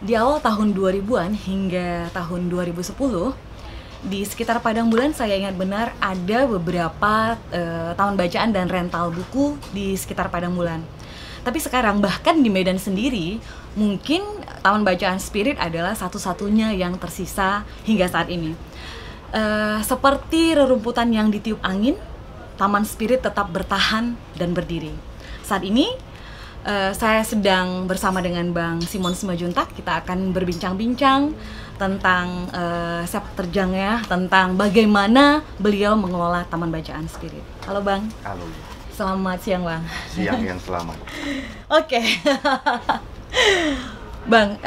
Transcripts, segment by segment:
Di awal tahun 2000-an hingga tahun 2010, di sekitar Padang Bulan saya ingat benar ada beberapa taman bacaan dan rental buku di sekitar Padang Bulan. Tapi sekarang bahkan di Medan sendiri, mungkin taman bacaan Spirit adalah satu-satunya yang tersisa hingga saat ini. Seperti rerumputan yang ditiup angin, Taman Spirit tetap bertahan dan berdiri. Saat ini saya sedang bersama dengan Bang Simon Simajuntak. Kita akan berbincang-bincang tentang sepak terjangnya, tentang bagaimana beliau mengelola Taman Bacaan Spirit. Halo Bang. Halo. Selamat siang Bang. Siang yang selamat. Oke. Bang,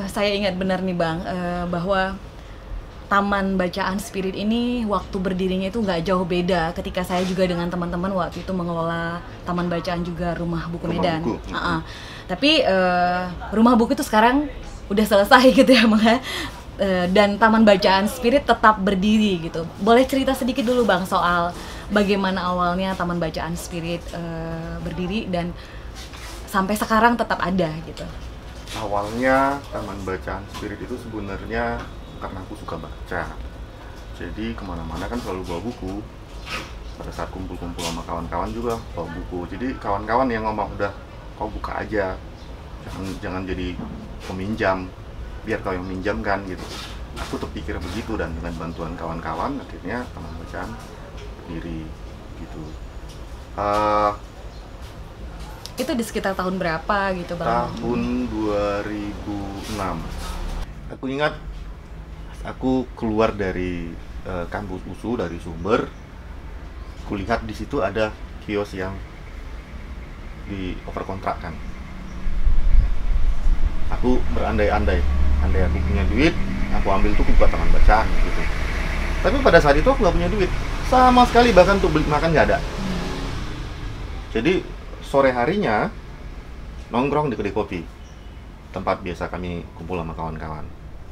saya ingat benar nih Bang, bahwa Taman Bacaan Spirit ini waktu berdirinya itu nggak jauh beda ketika saya juga dengan teman-teman waktu itu mengelola Taman Bacaan juga Rumah Buku Medan. Buku. Tapi Rumah Buku itu sekarang udah selesai gitu ya Bang. Dan Taman Bacaan Spirit tetap berdiri gitu. Boleh cerita sedikit dulu Bang soal bagaimana awalnya Taman Bacaan Spirit berdiri dan sampai sekarang tetap ada gitu. Awalnya Taman Bacaan Spirit itu sebenarnya karena aku suka baca. Jadi kemana-mana kan selalu bawa buku. Pada saat kumpul-kumpul sama kawan-kawan juga bawa buku. Jadi kawan-kawan yang ngomong, udah kau buka aja, jangan jadi peminjam, biar kau yang minjam kan gitu. Aku terpikir begitu, dan dengan bantuan kawan-kawan akhirnya Taman Bacaan berdiri gitu. Itu di sekitar tahun berapa gitu Bang? Tahun 2006. Aku ingat aku keluar dari kampus USU, dari Sumber. Kulihat di situ ada kios yang di overkontrakkan. Aku berandai-andai, andai aku punya duit, aku ambil tuh buat Taman Bacaan gitu. Tapi pada saat itu aku nggak punya duit sama sekali, bahkan untuk beli makan nggak ada. Jadi sore harinya nongkrong di kedai kopi, tempat biasa kami kumpul sama kawan-kawan.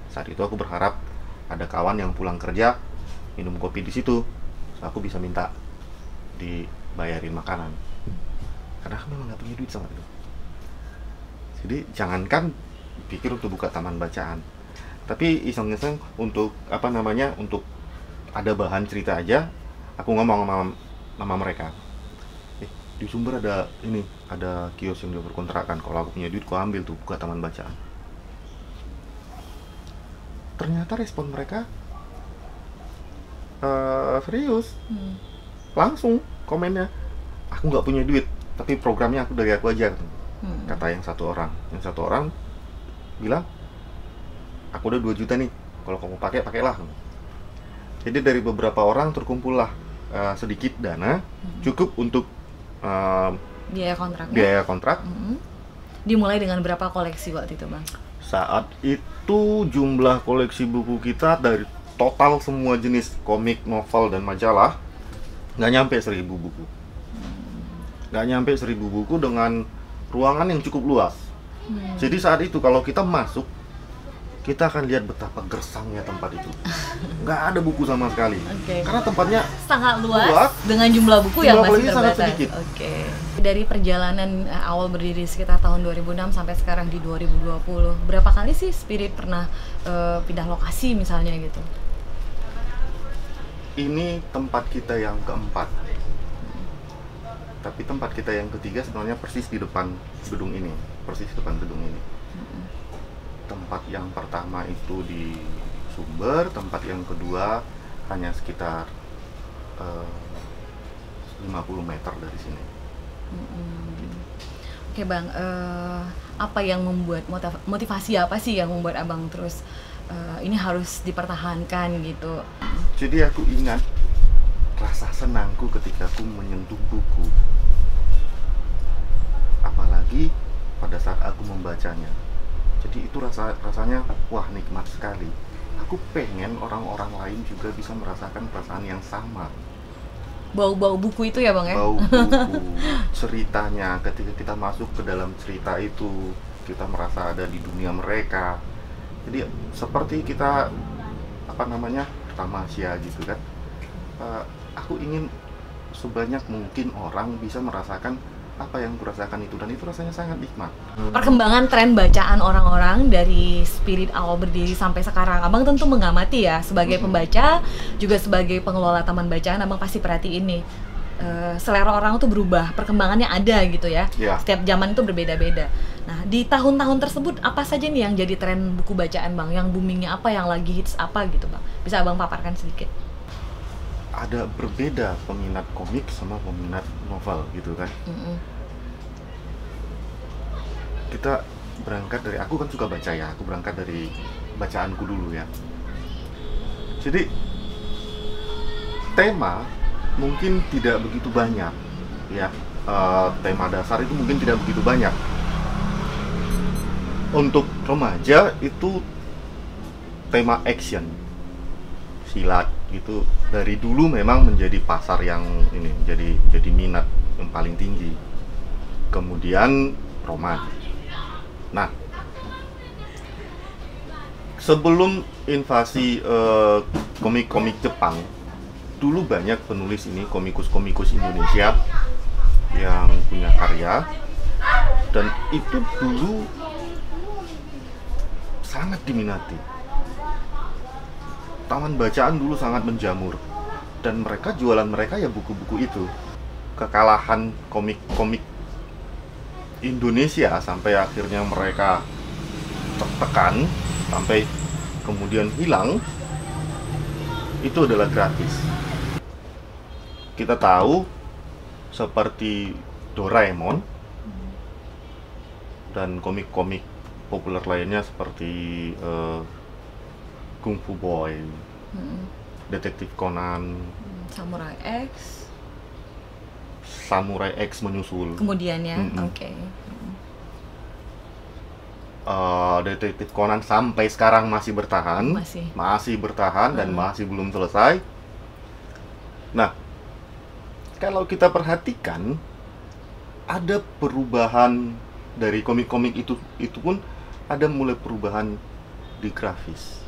Saat itu aku berharap ada kawan yang pulang kerja minum kopi di situ, so aku bisa minta dibayarin makanan, karena aku memang nggak punya duit sama itu. Jadi jangankan pikir untuk buka Taman Bacaan, tapi iseng-iseng untuk untuk ada bahan cerita aja, aku ngomong sama mereka, di Sumber ada kios yang udah berkontrakan, kalau aku punya duit aku ambil tuh, buka Taman Bacaan. Ternyata respon mereka serius. Langsung komennya, aku nggak punya duit, tapi programnya dari aku aja, kata yang satu orang bilang, aku udah 2 juta nih, kalau kamu pakailah. Jadi dari beberapa orang terkumpullah sedikit dana, cukup untuk biaya kontrak. Dimulai dengan berapa koleksi waktu itu Bang? Saat itu jumlah koleksi buku kita dari total semua jenis komik, novel, dan majalah nggak nyampe 1000 buku. Nggak nyampe 1000 buku dengan ruangan yang cukup luas. Jadi saat itu kalau kita masuk, kita akan lihat betapa gersangnya tempat itu. Nggak ada buku sama sekali. Karena tempatnya sangat luas dengan jumlah buku yang masih terbatas. Dari perjalanan awal berdiri sekitar tahun 2006 sampai sekarang di 2020, berapa kali sih Spirit pernah pindah lokasi misalnya gitu? Ini tempat kita yang keempat. Tapi tempat kita yang ketiga sebenarnya persis di depan gedung ini. Tempat yang pertama itu di Sumber, tempat yang kedua hanya sekitar 50 meter dari sini. Oke Bang, apa yang membuat motivasi apa sih yang membuat Abang terus ini harus dipertahankan gitu? Jadi aku ingat rasa senangku ketika aku menyentuh buku, apalagi pada saat aku membacanya. Jadi itu rasanya wah, nikmat sekali. Aku pengen orang-orang lain juga bisa merasakan perasaan yang sama. Bau-bau buku itu ya Bang ya? Bau buku, ceritanya, ketika kita masuk ke dalam cerita itu, kita merasa ada di dunia mereka. Jadi seperti kita tamasya gitu kan. Aku ingin sebanyak mungkin orang bisa merasakan apa yang kurasakan itu, dan itu rasanya sangat nikmat. Perkembangan tren bacaan orang-orang dari Spirit awal berdiri sampai sekarang, abang tentu mengamati ya sebagai pembaca, juga sebagai pengelola taman bacaan. Abang pasti perhatiin nih, selera orang tuh berubah, perkembangannya ada gitu ya. Setiap zaman itu berbeda-beda. Nah, di tahun-tahun tersebut apa saja nih yang jadi tren buku bacaan bang? Yang boomingnya apa, yang lagi hits apa gitu bang? Bisa abang paparkan sedikit? Ada berbeda peminat komik sama peminat novel gitu kan. Kita berangkat dari, aku kan suka baca ya, aku berangkat dari bacaanku dulu ya. Jadi tema mungkin tidak begitu banyak ya, tema dasar itu mungkin tidak begitu banyak. Untuk remaja itu tema action, silat gitu, dari dulu memang menjadi pasar yang ini, jadi minat yang paling tinggi. Kemudian roman. Nah, sebelum invasi komik-komik Jepang, dulu banyak penulis ini, komikus-komikus Indonesia yang punya karya, dan itu dulu sangat diminati. Taman bacaan dulu sangat menjamur, dan mereka jualan mereka ya buku-buku itu. Kekalahan komik-komik Indonesia sampai akhirnya mereka tertekan, sampai kemudian hilang, itu adalah gratis. Kita tahu seperti Doraemon dan komik-komik populer lainnya seperti Kung Fu Boy, Detektif Conan, Samurai X menyusul. Kemudian ya, oke. Detektif Conan sampai sekarang masih bertahan, masih bertahan dan masih belum selesai. Nah, kalau kita perhatikan, ada perubahan dari komik-komik itu pun ada mulai perubahan di grafis.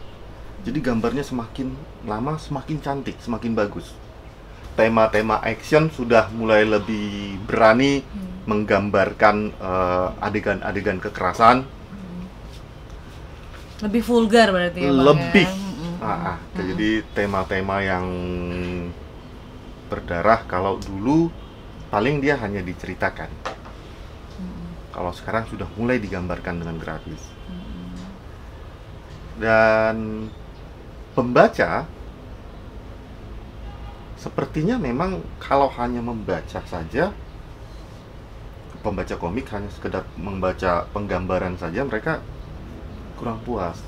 Jadi gambarnya semakin lama semakin cantik, semakin bagus. Tema-tema action sudah mulai lebih berani menggambarkan adegan-adegan kekerasan. Lebih vulgar berarti ya bang? Lebih. Jadi tema-tema yang berdarah, kalau dulu paling dia hanya diceritakan. Kalau sekarang sudah mulai digambarkan dengan grafis. Dan pembaca sepertinya memang kalau hanya membaca saja, pembaca komik hanya sekedar membaca penggambaran saja, mereka kurang puas.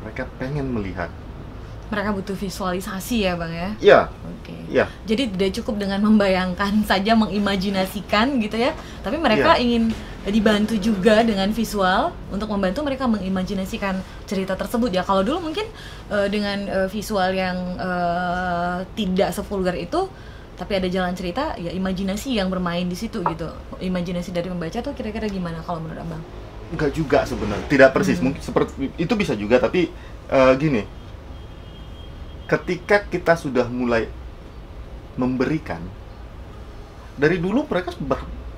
Mereka pengen melihat. Mereka butuh visualisasi ya bang ya? Iya. Oke. Iya. Jadi tidak cukup dengan membayangkan saja, mengimajinasikan gitu ya, tapi mereka ingin dibantu juga dengan visual untuk membantu mereka mengimajinasikan cerita tersebut ya. Kalau dulu mungkin dengan visual yang tidak sevulgar itu, tapi ada jalan cerita, ya imajinasi yang bermain di situ gitu. Imajinasi dari membaca tuh kira-kira gimana kalau menurut abang? Enggak juga sebenarnya, tidak persis. Mungkin seperti itu bisa juga, tapi gini, ketika kita sudah mulai memberikan, dari dulu mereka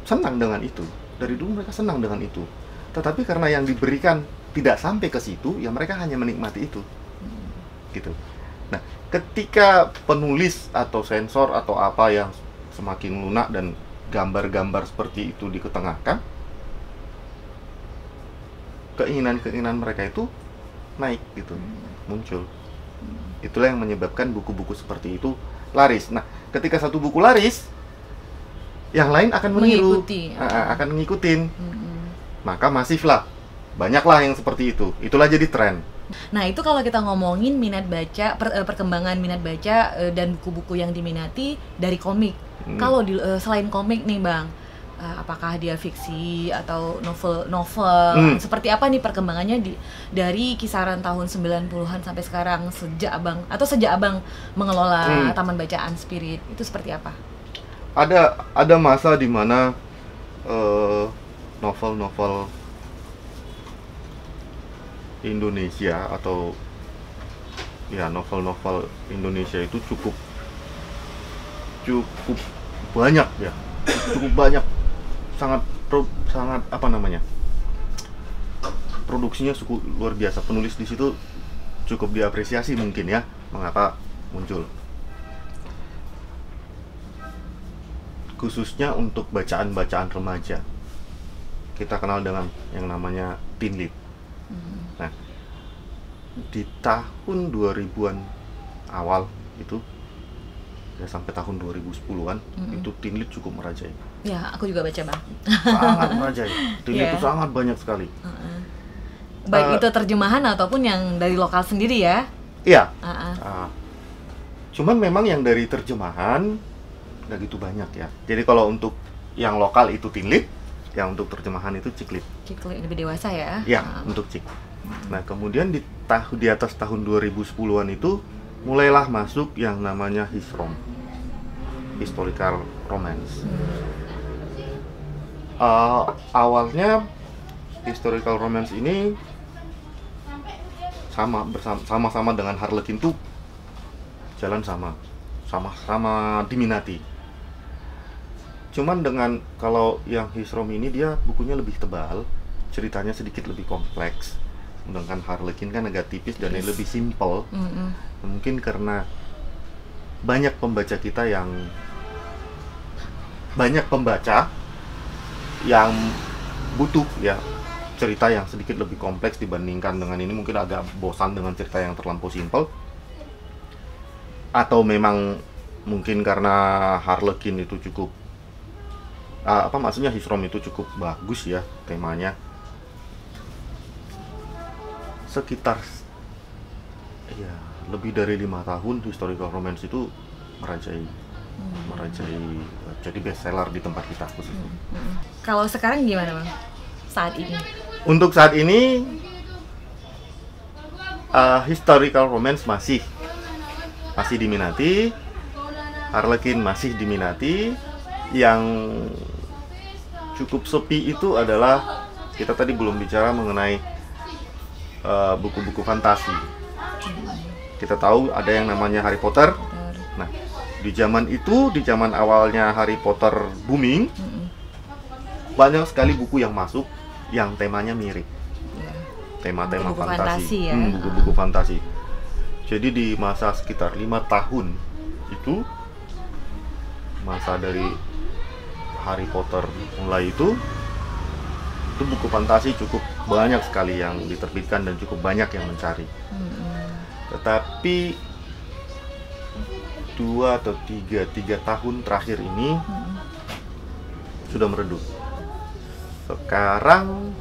senang dengan itu. Dari dulu mereka senang dengan itu. Tetapi karena yang diberikan tidak sampai ke situ, ya mereka hanya menikmati itu. Gitu. Nah, ketika penulis atau sensor atau apa yang semakin lunak dan gambar-gambar seperti itu diketengahkan, keinginan-keinginan mereka itu naik gitu, muncul. Itulah yang menyebabkan buku-buku seperti itu laris. Nah, ketika satu buku laris, yang lain akan meniru, akan ngikutin. Maka masiflah, banyaklah yang seperti itu. Itulah jadi tren. Nah, itu kalau kita ngomongin minat baca, perkembangan minat baca dan buku-buku yang diminati dari komik. Kalau selain komik nih bang, apakah dia fiksi atau novel, seperti apa nih perkembangannya dari kisaran tahun 90-an sampai sekarang, sejak abang mengelola Taman Bacaan Spirit, itu seperti apa? Ada masa di mana novel-novel Indonesia atau ya novel-novel Indonesia itu cukup banyak ya, cukup banyak sangat apa namanya, produksinya cukup luar biasa. Penulis di situ cukup diapresiasi mungkin ya, mengapa muncul. Khususnya untuk bacaan-bacaan remaja, kita kenal dengan yang namanya teen lit. Nah, di tahun 2000-an awal itu ya sampai tahun 2010-an itu teen lit cukup merajai. Ya, aku juga baca, Bang. Sangat merajai. Teen lit itu sangat banyak sekali. Baik itu terjemahan ataupun yang dari lokal sendiri ya. Iya. Cuman memang yang dari terjemahan nggak gitu banyak ya. Jadi kalau untuk yang lokal itu teen lit, yang untuk terjemahan itu ciklit. Ciklit lebih dewasa ya? Ya, untuk cik. Nah, kemudian di atas tahun 2010-an itu mulailah masuk yang namanya HISROM, historical romance. Awalnya historical romance ini sama-sama dengan Harlequin tuh jalan sama-sama diminati. Cuman dengan kalau yang HISROM ini dia bukunya lebih tebal, ceritanya sedikit lebih kompleks. Sedangkan Harlequin kan agak tipis dan lebih simple. Mungkin karena banyak pembaca yang butuh ya cerita yang sedikit lebih kompleks dibandingkan dengan ini, mungkin agak bosan dengan cerita yang terlampau simple. Atau memang mungkin karena Harlequin itu cukup maksudnya HISROM itu cukup bagus ya temanya. Sekitar ya lebih dari 5 tahun historical romance itu merajai jadi bestseller di tempat kita khususnya. Kalau sekarang gimana, Bang? Saat ini? Untuk saat ini historical romance masih diminati, Harlequin masih diminati. Yang cukup sepi itu adalah, kita tadi belum bicara mengenai buku-buku fantasi. Kita tahu ada yang namanya Harry Potter. Nah, di zaman awalnya Harry Potter booming, banyak sekali buku yang masuk yang temanya mirip, tema-tema fantasi, buku-buku fantasi. Jadi di masa sekitar 5 tahun itu, masa dari Harry Potter mulai itu buku fantasi cukup banyak sekali yang diterbitkan dan cukup banyak yang mencari. Tetapi 2 atau 3 tahun terakhir ini sudah meredup. Sekarang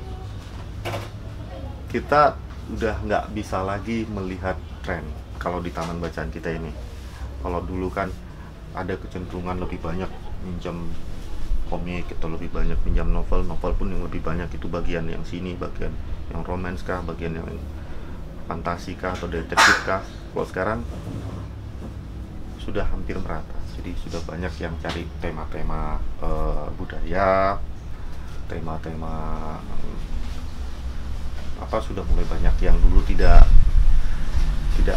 kita udah nggak bisa lagi melihat tren kalau di taman bacaan kita ini. Kalau dulu kan ada kecenderungan lebih banyak minjam komik atau lebih banyak pinjam novel pun yang lebih banyak itu bagian yang sini, bagian yang romance kah, bagian yang fantasi kah atau detektif kah. Kalau sekarang sudah hampir merata, jadi sudah banyak yang cari tema-tema budaya, tema-tema sudah mulai banyak yang dulu tidak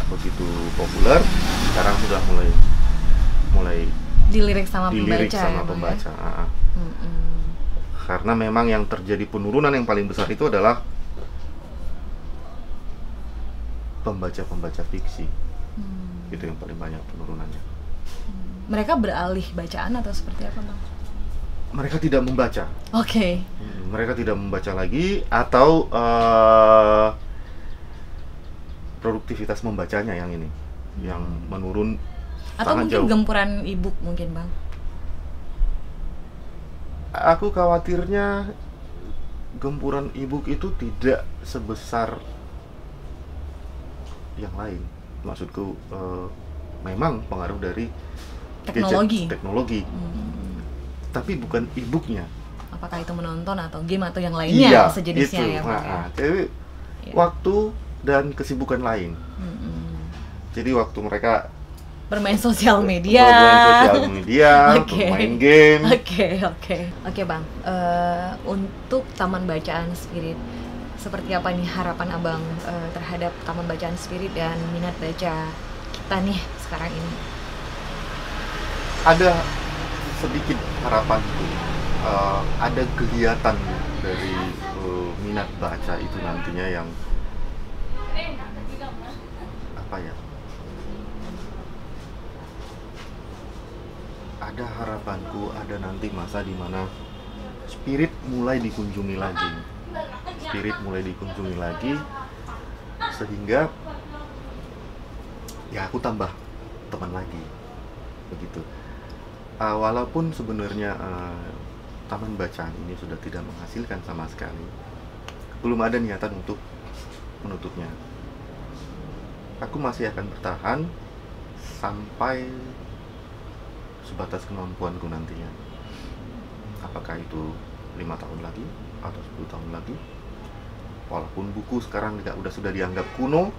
begitu populer, sekarang sudah mulai dilirik sama pembaca. Karena memang yang terjadi penurunan yang paling besar itu adalah pembaca fiksi. Itu yang paling banyak penurunannya. Mereka beralih bacaan atau seperti apa, Bang? Mereka tidak membaca. Oke. Mereka tidak membaca lagi, atau produktivitas membacanya yang menurun. Atau mungkin jauh. gempuran e-book mungkin, Bang? Aku khawatirnya gempuran e-book itu tidak sebesar yang lain. Maksudku memang pengaruh dari teknologi. Tapi bukan e-booknya. Apakah itu menonton atau game atau yang lainnya, sejenisnya itu. Ya, Bang? Jadi waktu dan kesibukan lain. Jadi waktu mereka bermain sosial media, bermain game. Oke, Bang. Untuk Taman Bacaan Spirit, seperti apa nih harapan Abang terhadap Taman Bacaan Spirit dan minat baca kita nih sekarang ini? Ada sedikit harapan itu. ada kegiatan dari minat baca itu nantinya yang apa ya, ada harapanku ada nanti masa dimana spirit mulai dikunjungi lagi, sehingga ya aku tambah teman lagi begitu. Walaupun sebenarnya taman bacaan ini sudah tidak menghasilkan sama sekali, belum ada niatan untuk menutupnya. Aku masih akan bertahan sampai sebatas kemampuanku nantinya. Apakah itu 5 tahun lagi atau 10 tahun lagi. Walaupun buku sekarang sudah dianggap kuno,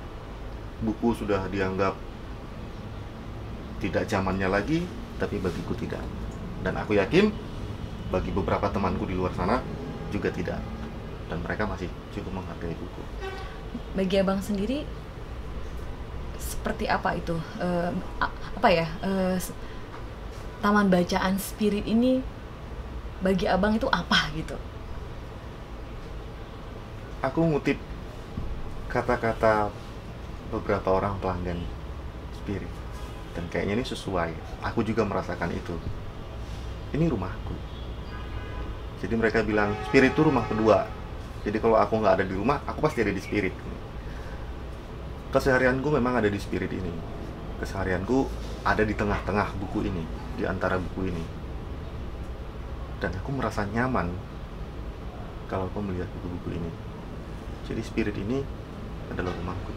buku sudah dianggap tidak zamannya lagi, tapi bagiku tidak. Dan aku yakin bagi beberapa temanku di luar sana juga tidak. Dan mereka masih cukup menghargai buku. Bagi abang sendiri seperti apa itu? Taman bacaan spirit ini bagi abang itu apa gitu? Aku ngutip kata-kata beberapa orang pelanggan spirit, dan kayaknya ini sesuai. Aku juga merasakan itu. Ini rumahku. Jadi mereka bilang spirit itu rumah kedua. Jadi kalau aku nggak ada di rumah, aku pasti ada di spirit. Keseharianku memang ada di spirit ini. Keseharianku ada di tengah-tengah buku ini, di antara buku ini. Dan aku merasa nyaman kalau aku melihat buku-buku ini. Jadi spirit ini adalah rumahku.